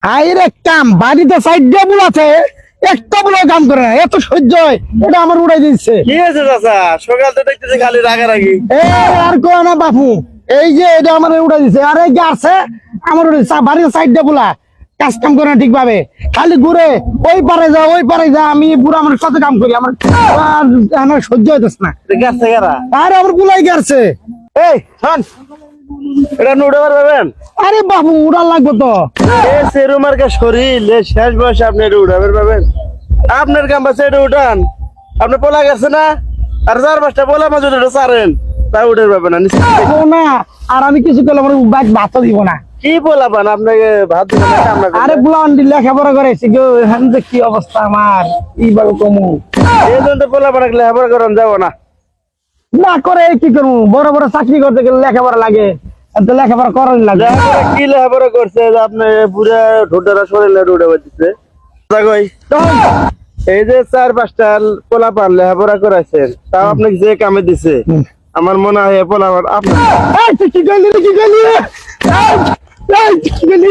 আইরে কাম বাড়িতে side table আছে, একটা বলে কাম করে না, এত সহ্য হয়, এটা আমার উড়াই দিচ্ছে। কি হয়েছে চাচা? সকাল তো দেখতেছি খালি রাগারাগি। আর কো না বাপু, এই যে এটা আমার উড়াই দিচ্ছে। আর এই যে আছে আমার বাড়িতে সাইড টেবিল কাজ কাম করে না ঠিক ভাবে, খালি ঘুরে ওই পারে যা ওই পারে যা। আমি পুরো আমার সাথে কাম করি, আমার আর আমার সহ্য হইতেছে না। গেছে কারা? আরে আমার গুলাই গেছে। এই শোন, এটা নুড়ে পারবেন? আরে বাপু উড়াল লাগবে তো। সেরুমার কে শরীর শেষ বয়সে আপনি এটা উঠাবে পাবেন? আপনার কাম বাসে এটা উঠান। আপনি পোলা গেছে না, আর 4-5টা পোলা মাঝে এটা চারেন, তা উঠে পাবেন না। ও না, আর আমি কিছু করলে আমার বাইক ভাত দিব না। কি পোলা পান আপনাকে ভাত দিবেন না, কাম না করলে? আরে বুলান লেখাপড়া করেছি গো, এখন যে কি অবস্থা আমার, এইভাবে কমু এই জন্য তো পোলা পান লেখাপড়া করেন যাবো না। না করে কি করবো? বড় বড় চাকরি করতে গেলে লেখাপড়া লাগে, আর তো লেখাপড়া করার লাগে। লেখাপড়া কি লেখাপড়া করছে যে আপনি পুরা ঢোটারা শরীরে উঠে পাচ্ছিছে? এই যে 4-5টা পোলা পান লেখাপড়া করাইছেন, তাও আপনাকে যে কামে দিছে, আমার মনে হয় পোলা আপনার এই তুই কি করলি রে, কি করলি রে? এই, এই, কি করলি?